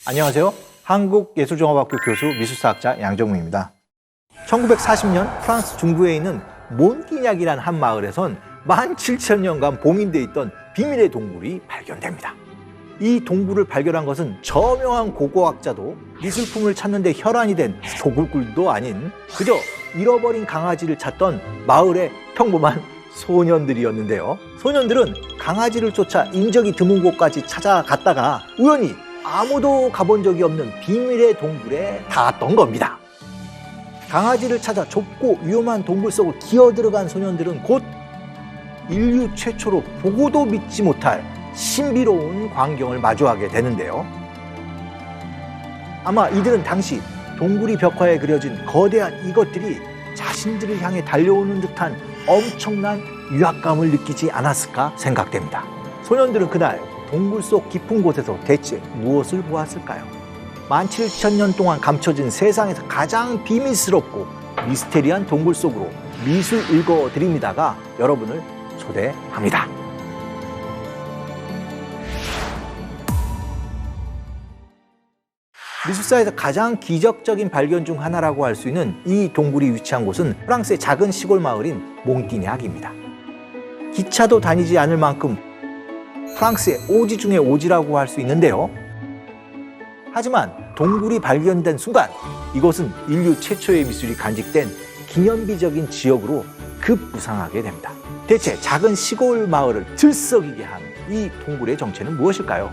안녕하세요. 한국예술종합학교 교수 미술사학자 양정무입니다. 1940년 프랑스 중부에 있는 몬티냑이라는 한 마을에선 17,000년간 봉인돼 있던 비밀의 동굴이 발견됩니다. 이 동굴을 발견한 것은 저명한 고고학자도 미술품을 찾는데 혈안이 된 도굴꾼도 아닌 그저 잃어버린 강아지를 찾던 마을의 평범한 소년들이었는데요. 소년들은 강아지를 쫓아 인적이 드문 곳까지 찾아갔다가 우연히 아무도 가본 적이 없는 비밀의 동굴에 닿았던 겁니다. 강아지를 찾아 좁고 위험한 동굴 속으로 기어들어간 소년들은 곧 인류 최초로 보고도 믿지 못할 신비로운 광경을 마주하게 되는데요. 아마 이들은 당시 동굴이 벽화에 그려진 거대한 이것들이 자신들을 향해 달려오는 듯한 엄청난 위압감을 느끼지 않았을까 생각됩니다. 소년들은 그날 동굴 속 깊은 곳에서 대체 무엇을 보았을까요? 17,000년 동안 감춰진 세상에서 가장 비밀스럽고 미스테리한 동굴 속으로 미술 읽어드립니다가 여러분을 초대합니다. 미술사에서 가장 기적적인 발견 중 하나라고 할 수 있는 이 동굴이 위치한 곳은 프랑스의 작은 시골 마을인 몽티냑입니다. 기차도 다니지 않을 만큼 프랑스의 오지 중의 오지라고 할 수 있는데요. 하지만 동굴이 발견된 순간 이곳은 인류 최초의 미술이 간직된 기념비적인 지역으로 급부상하게 됩니다. 대체 작은 시골 마을을 들썩이게 한 이 동굴의 정체는 무엇일까요?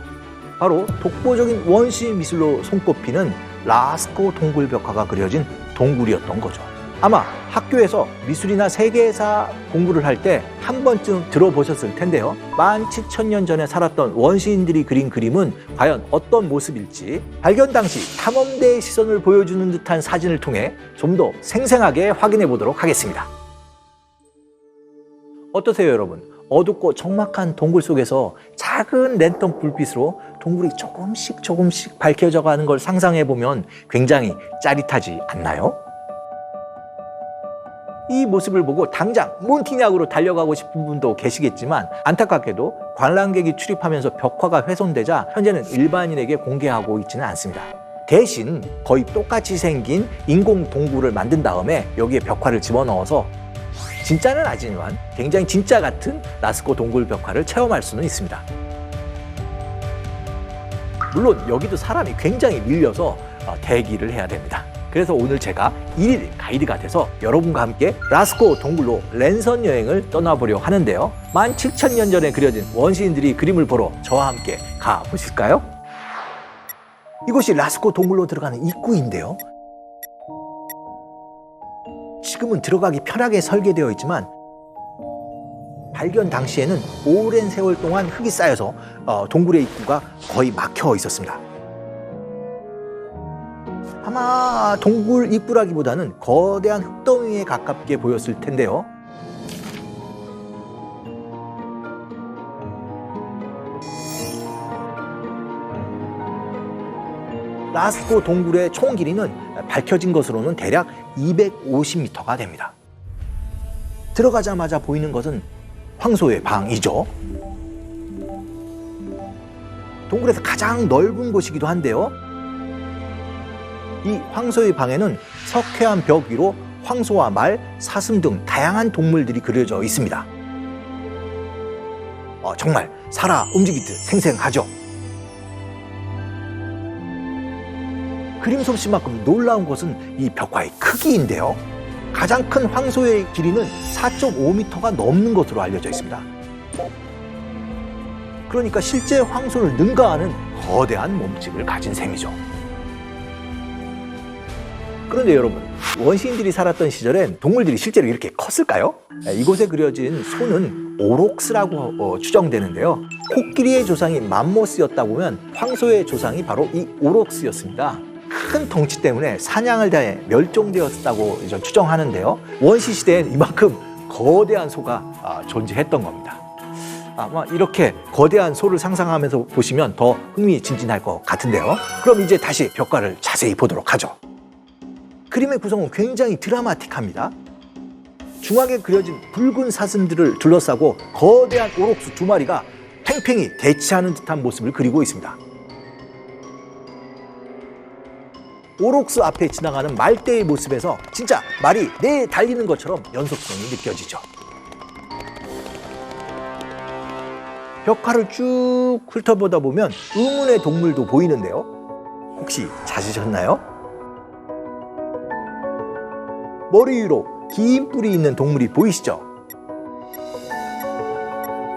바로 독보적인 원시 미술로 손꼽히는 라스코 동굴 벽화가 그려진 동굴이었던 거죠. 아마 학교에서 미술이나 세계사 공부를 할 때 한 번쯤 들어보셨을 텐데요. 17,000년 전에 살았던 원시인들이 그린 그림은 과연 어떤 모습일지 발견 당시 탐험대의 시선을 보여주는 듯한 사진을 통해 좀 더 생생하게 확인해 보도록 하겠습니다. 어떠세요, 여러분? 어둡고 적막한 동굴 속에서 작은 랜턴 불빛으로 동굴이 조금씩 밝혀져 가는 걸 상상해 보면 굉장히 짜릿하지 않나요? 이 모습을 보고 당장 몬티냑으로 달려가고 싶은 분도 계시겠지만 안타깝게도 관람객이 출입하면서 벽화가 훼손되자 현재는 일반인에게 공개하고 있지는 않습니다. 대신 거의 똑같이 생긴 인공 동굴을 만든 다음에 여기에 벽화를 집어넣어서 진짜는 아니지만 굉장히 진짜 같은 라스코 동굴 벽화를 체험할 수는 있습니다. 물론 여기도 사람이 굉장히 밀려서 대기를 해야 됩니다. 그래서 오늘 제가 1일 가이드가 돼서 여러분과 함께 라스코 동굴로 랜선 여행을 떠나보려 하는데요. 17,000년 전에 그려진 원시인들이 그림을 보러 저와 함께 가보실까요? 이곳이 라스코 동굴로 들어가는 입구인데요. 지금은 들어가기 편하게 설계되어 있지만 발견 당시에는 오랜 세월 동안 흙이 쌓여서 동굴의 입구가 거의 막혀 있었습니다. 아마 동굴 입구라기보다는 거대한 흙더미에 가깝게 보였을 텐데요. 라스코 동굴의 총 길이는 밝혀진 것으로는 대략 250m가 됩니다. 들어가자마자 보이는 것은 황소의 방이죠. 동굴에서 가장 넓은 곳이기도 한데요. 이 황소의 방에는 석회암 벽 위로 황소와 말, 사슴 등 다양한 동물들이 그려져 있습니다. 정말 살아 움직이듯 생생하죠. 그림 솜씨만큼 놀라운 것은 이 벽화의 크기인데요. 가장 큰 황소의 길이는 4.5m가 넘는 것으로 알려져 있습니다. 그러니까 실제 황소를 능가하는 거대한 몸집을 가진 셈이죠. 그런데 여러분, 원시인들이 살았던 시절엔 동물들이 실제로 이렇게 컸을까요? 이곳에 그려진 소는 오록스라고 추정되는데요. 코끼리의 조상이 맘모스였다 보면 황소의 조상이 바로 이 오록스였습니다. 큰 덩치 때문에 사냥을 다해 멸종되었다고 추정하는데요. 원시 시대엔 이만큼 거대한 소가 존재했던 겁니다. 아마 이렇게 거대한 소를 상상하면서 보시면 더 흥미진진할 것 같은데요. 그럼 이제 다시 벽화를 자세히 보도록 하죠. 그림의 구성은 굉장히 드라마틱합니다. 중앙에 그려진 붉은 사슴들을 둘러싸고 거대한 오록스 2마리가 팽팽히 대치하는 듯한 모습을 그리고 있습니다. 오록스 앞에 지나가는 말대의 모습에서 진짜 말이 내달리는 것처럼 연속성이 느껴지죠. 벽화를 쭉 훑어보다 보면 의문의 동물도 보이는데요. 혹시 찾으셨나요? 머리 위로 긴 뿔이 있는 동물이 보이시죠?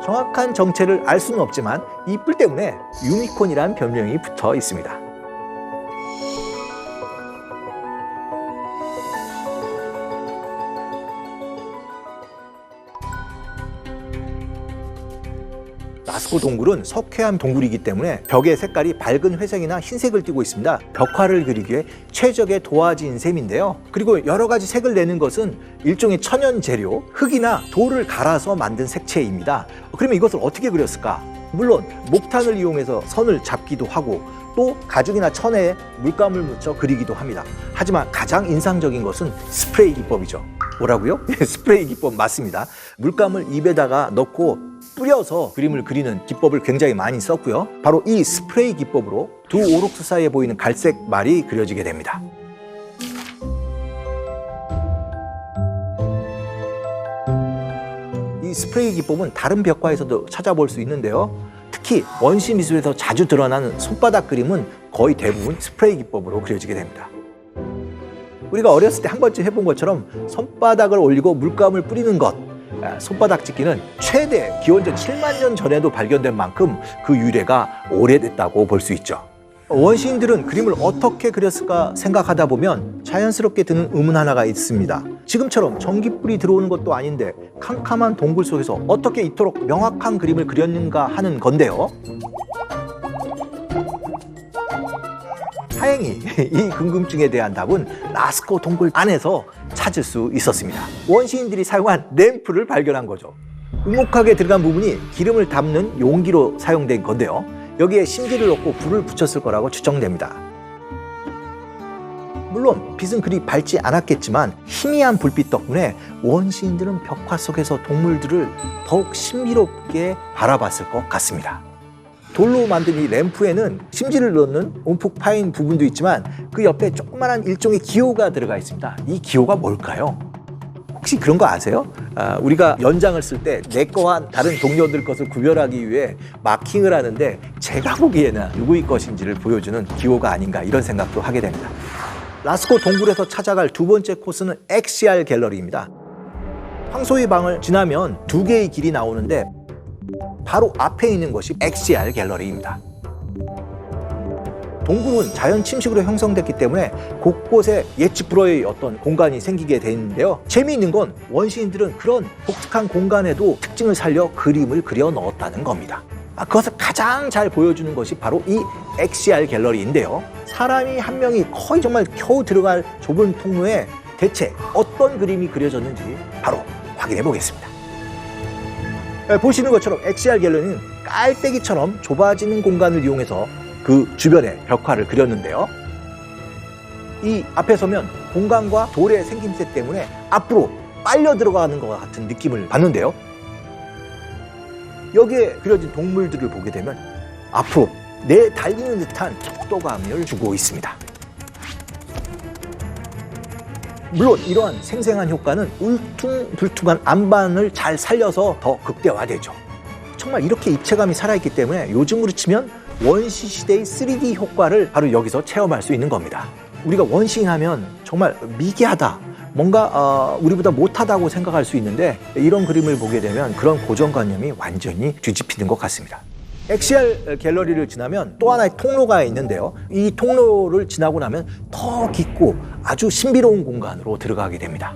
정확한 정체를 알 수는 없지만 이 뿔 때문에 유니콘이라는 별명이 붙어 있습니다. 라스코 동굴은 석회암 동굴이기 때문에 벽의 색깔이 밝은 회색이나 흰색을 띠고 있습니다. 벽화를 그리기에 최적의 도화지인 셈인데요. 그리고 여러 가지 색을 내는 것은 일종의 천연 재료, 흙이나 돌을 갈아서 만든 색채입니다. 그러면 이것을 어떻게 그렸을까? 물론 목탄을 이용해서 선을 잡기도 하고 또 가죽이나 천에 물감을 묻혀 그리기도 합니다. 하지만 가장 인상적인 것은 스프레이 기법이죠. 뭐라고요? 스프레이 기법 맞습니다. 물감을 입에다가 넣고 뿌려서 그림을 그리는 기법을 굉장히 많이 썼고요. 바로 이 스프레이 기법으로 두 오록스 사이에 보이는 갈색 말이 그려지게 됩니다. 이 스프레이 기법은 다른 벽화에서도 찾아볼 수 있는데요. 특히 원시 미술에서 자주 드러나는 손바닥 그림은 거의 대부분 스프레이 기법으로 그려지게 됩니다. 우리가 어렸을 때 한 번쯤 해본 것처럼 손바닥을 올리고 물감을 뿌리는 것, 손바닥 찍기는 최대 기원전 7만 년 전에도 발견된 만큼 그 유래가 오래됐다고 볼 수 있죠. 원시인들은 그림을 어떻게 그렸을까 생각하다 보면 자연스럽게 드는 의문 하나가 있습니다. 지금처럼 전기불이 들어오는 것도 아닌데 캄캄한 동굴 속에서 어떻게 이토록 명확한 그림을 그렸는가 하는 건데요. 다행히 이 궁금증에 대한 답은 라스코 동굴 안에서 찾을 수 있었습니다. 원시인들이 사용한 램프를 발견한 거죠. 우묵하게 들어간 부분이 기름을 담는 용기로 사용된 건데요. 여기에 심지를 넣고 불을 붙였을 거라고 추정됩니다. 물론 빛은 그리 밝지 않았겠지만 희미한 불빛 덕분에 원시인들은 벽화 속에서 동물들을 더욱 신비롭게 바라봤을 것 같습니다. 돌로 만든 이 램프에는 심지를 넣는 움푹 파인 부분도 있지만 그 옆에 조그만한 일종의 기호가 들어가 있습니다. 이 기호가 뭘까요? 혹시 그런 거 아세요? 우리가 연장을 쓸 때 내 거와 다른 동료들 것을 구별하기 위해 마킹을 하는데 제가 보기에는 누구의 것인지를 보여주는 기호가 아닌가 이런 생각도 하게 됩니다. 라스코 동굴에서 찾아갈 두 번째 코스는 XR 갤러리입니다. 황소의 방을 지나면 두 개의 길이 나오는데 바로 앞에 있는 것이 XR 갤러리입니다. 동굴은 자연 침식으로 형성됐기 때문에 곳곳에 예측 불허의 어떤 공간이 생기게 되는데요. 재미있는 건 원시인들은 그런 독특한 공간에도 특징을 살려 그림을 그려 넣었다는 겁니다. 그것을 가장 잘 보여주는 것이 바로 이 XR 갤러리인데요. 사람이 한 명이 거의 정말 겨우 들어갈 좁은 통로에 대체 어떤 그림이 그려졌는지 바로 확인해 보겠습니다. 보시는 것처럼 XR 갤러리는 깔때기처럼 좁아지는 공간을 이용해서 그 주변에 벽화를 그렸는데요. 이 앞에 서면 공간과 돌의 생김새 때문에 앞으로 빨려 들어가는 것 같은 느낌을 받는데요. 여기에 그려진 동물들을 보게 되면 앞으로 내달리는 듯한 속도감을 주고 있습니다. 물론 이러한 생생한 효과는 울퉁불퉁한 안반을 잘 살려서 더 극대화되죠. 정말 이렇게 입체감이 살아있기 때문에 요즘으로 치면 원시시대의 3D 효과를 바로 여기서 체험할 수 있는 겁니다. 우리가 원시인 하면 정말 미개하다, 뭔가 우리보다 못하다고 생각할 수 있는데 이런 그림을 보게 되면 그런 고정관념이 완전히 뒤집히는 것 같습니다. XR 갤러리를 지나면 또 하나의 통로가 있는데요. 이 통로를 지나고 나면 더 깊고 아주 신비로운 공간으로 들어가게 됩니다.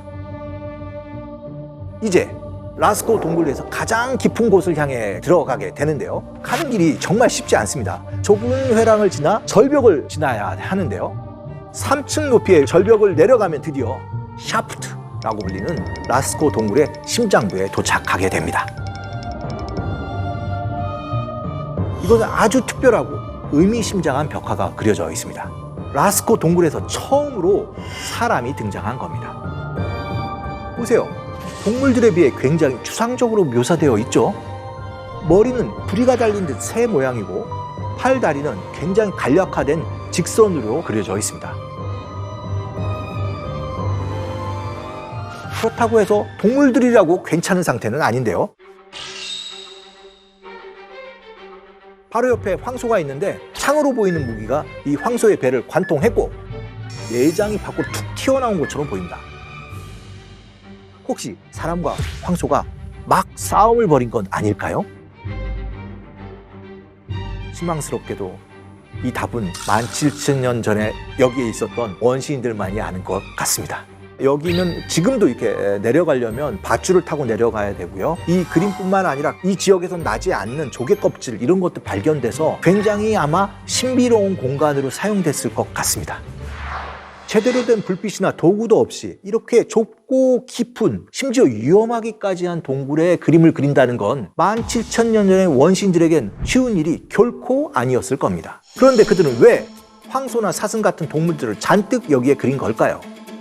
이제 라스코 동굴에서 가장 깊은 곳을 향해 들어가게 되는데요. 가는 길이 정말 쉽지 않습니다. 좁은 회랑을 지나 절벽을 지나야 하는데요. 3층 높이의 절벽을 내려가면 드디어 샤프트라고 불리는 라스코 동굴의 심장부에 도착하게 됩니다. 이것은 아주 특별하고 의미심장한 벽화가 그려져 있습니다. 라스코 동굴에서 처음으로 사람이 등장한 겁니다. 보세요. 동물들에 비해 굉장히 추상적으로 묘사되어 있죠. 머리는 부리가 달린 듯 새 모양이고 팔, 다리는 굉장히 간략화된 직선으로 그려져 있습니다. 그렇다고 해서 동물들이라고 괜찮은 상태는 아닌데요. 바로 옆에 황소가 있는데 창으로 보이는 무기가 이 황소의 배를 관통했고 내장이 밖으로 툭 튀어나온 것처럼 보입니다. 혹시 사람과 황소가 막 싸움을 벌인 건 아닐까요? 실망스럽게도 이 답은 17,000년 전에 여기에 있었던 원시인들만이 아는 것 같습니다. 여기는 지금도 이렇게 내려가려면 밧줄을 타고 내려가야 되고요. 이 그림뿐만 아니라 이 지역에선 나지 않는 조개 껍질 이런 것도 발견돼서 굉장히 아마 신비로운 공간으로 사용됐을 것 같습니다. 제대로 된 불빛이나 도구도 없이 이렇게 좁고 깊은 심지어 위험하기까지 한 동굴에 그림을 그린다는 건 17,000년 전의 원시인들에겐 쉬운 일이 결코 아니었을 겁니다. 그런데 그들은 왜 황소나 사슴 같은 동물들을 잔뜩 여기에 그린 걸까요?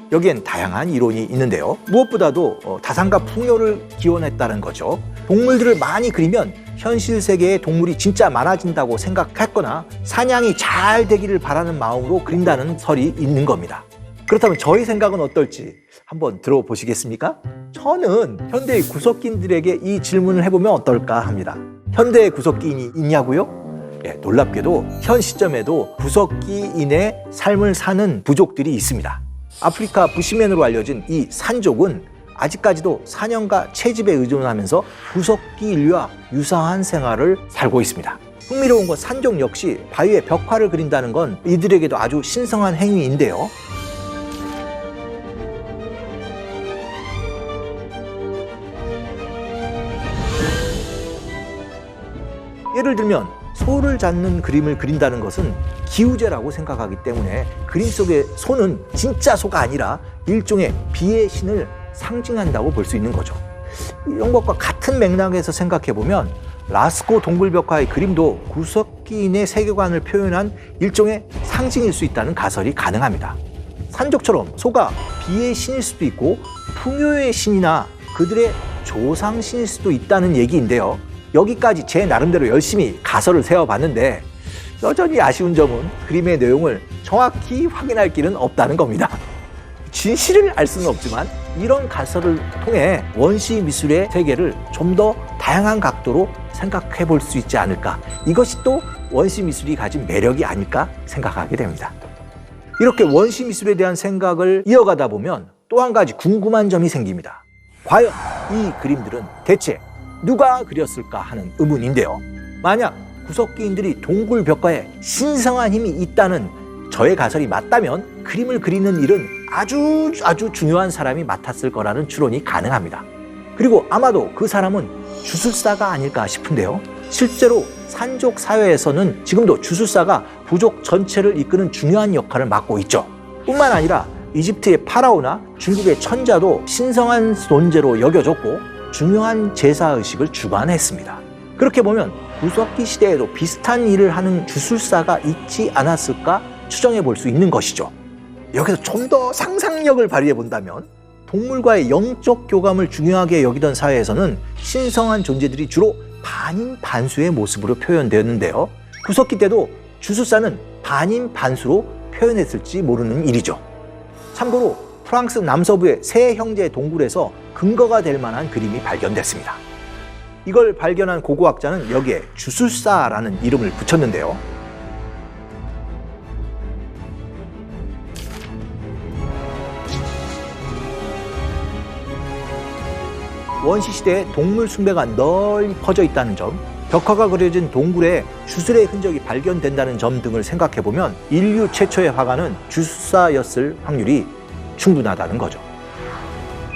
여기엔 다양한 이론이 있는데요. 무엇보다도 다산과 풍요를 기원했다는 거죠. 동물들을 많이 그리면 현실 세계에 동물이 진짜 많아진다고 생각했거나 사냥이 잘 되기를 바라는 마음으로 그린다는 설이 있는 겁니다. 그렇다면 저희 생각은 어떨지 한번 들어보시겠습니까? 저는 현대의 구석기인들에게 이 질문을 해보면 어떨까 합니다. 현대의 구석기인이 있냐고요? 예, 놀랍게도 현 시점에도 구석기인의 삶을 사는 부족들이 있습니다. 아프리카 부시맨으로 알려진 이 산족은 아직까지도 사냥과 채집에 의존하면서 구석기 인류와 유사한 생활을 살고 있습니다. 흥미로운 건 산족 역시 바위에 벽화를 그린다는 건 이들에게도 아주 신성한 행위인데요. 예를 들면 소를 잡는 그림을 그린다는 것은 기우제라고 생각하기 때문에 그림 속의 소는 진짜 소가 아니라 일종의 비의 신을 상징한다고 볼 수 있는 거죠. 이런 것과 같은 맥락에서 생각해보면 라스코 동굴벽화의 그림도 구석기인의 세계관을 표현한 일종의 상징일 수 있다는 가설이 가능합니다. 산족처럼 소가 비의 신일 수도 있고 풍요의 신이나 그들의 조상신일 수도 있다는 얘기인데요. 여기까지 제 나름대로 열심히 가설을 세워봤는데 여전히 아쉬운 점은 그림의 내용을 정확히 확인할 길은 없다는 겁니다. 진실을 알 수는 없지만 이런 가설을 통해 원시 미술의 세계를 좀 더 다양한 각도로 생각해 볼 수 있지 않을까. 이것이 또 원시 미술이 가진 매력이 아닐까 생각하게 됩니다. 이렇게 원시 미술에 대한 생각을 이어가다 보면 또 한 가지 궁금한 점이 생깁니다. 과연 이 그림들은 대체 누가 그렸을까 하는 의문인데요. 만약 구석기인들이 동굴 벽화에 신성한 힘이 있다는 저의 가설이 맞다면 그림을 그리는 일은 아주 중요한 사람이 맡았을 거라는 추론이 가능합니다. 그리고 아마도 그 사람은 주술사가 아닐까 싶은데요. 실제로 산족 사회에서는 지금도 주술사가 부족 전체를 이끄는 중요한 역할을 맡고 있죠. 뿐만 아니라 이집트의 파라오나 중국의 천자도 신성한 존재로 여겨졌고 중요한 제사의식을 주관했습니다. 그렇게 보면 구석기 시대에도 비슷한 일을 하는 주술사가 있지 않았을까 추정해 볼 수 있는 것이죠. 여기서 좀 더 상상력을 발휘해 본다면 동물과의 영적 교감을 중요하게 여기던 사회에서는 신성한 존재들이 주로 반인 반수의 모습으로 표현되었는데요. 구석기 때도 주술사는 반인 반수로 표현했을지 모르는 일이죠. 참고로 프랑스 남서부의 세 형제 동굴에서 근거가 될 만한 그림이 발견됐습니다. 이걸 발견한 고고학자는 여기에 주술사라는 이름을 붙였는데요. 원시시대에 동물 숭배가 널리 퍼져 있다는 점, 벽화가 그려진 동굴에 주술의 흔적이 발견된다는 점 등을 생각해보면 인류 최초의 화가는 주술사였을 확률이 충분하다는 거죠.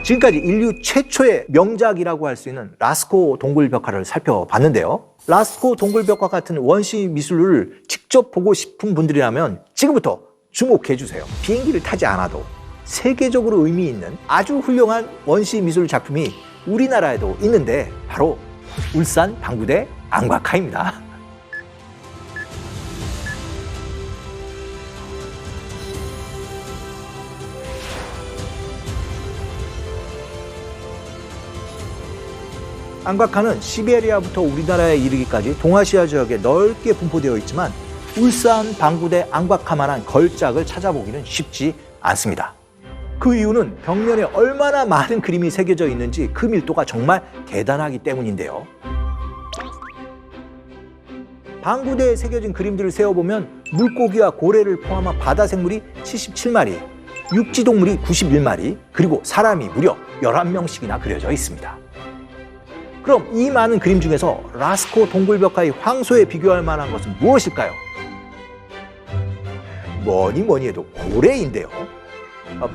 지금까지 인류 최초의 명작이라고 할 수 있는 라스코 동굴벽화를 살펴봤는데요. 라스코 동굴벽화 같은 원시 미술을 직접 보고 싶은 분들이라면 지금부터 주목해주세요. 비행기를 타지 않아도 세계적으로 의미 있는 아주 훌륭한 원시 미술 작품이 우리나라에도 있는데 바로 울산 방구대 앙과카입니다. 앙과카는 시베리아부터 우리나라에 이르기까지 동아시아 지역에 넓게 분포되어 있지만 울산 방구대 앙과카만한 걸작을 찾아보기는 쉽지 않습니다. 그 이유는 벽면에 얼마나 많은 그림이 새겨져 있는지 그 밀도가 정말 대단하기 때문인데요. 방구대에 새겨진 그림들을 세어보면 물고기와 고래를 포함한 바다 생물이 77마리, 육지동물이 91마리, 그리고 사람이 무려 11명씩이나 그려져 있습니다. 그럼 이 많은 그림 중에서 라스코 동굴벽화의 황소에 비교할 만한 것은 무엇일까요? 뭐니 해도 고래인데요.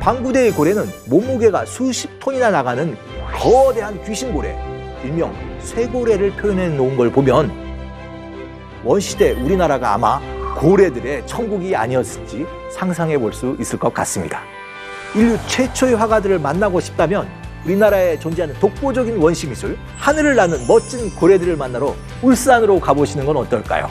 방구대의 고래는 몸무게가 수십 톤이나 나가는 거대한 귀신고래, 일명 쇠고래를 표현해 놓은 걸 보면 원시대 우리나라가 아마 고래들의 천국이 아니었을지 상상해 볼 수 있을 것 같습니다. 인류 최초의 화가들을 만나고 싶다면 우리나라에 존재하는 독보적인 원시미술, 하늘을 나는 멋진 고래들을 만나러 울산으로 가보시는 건 어떨까요?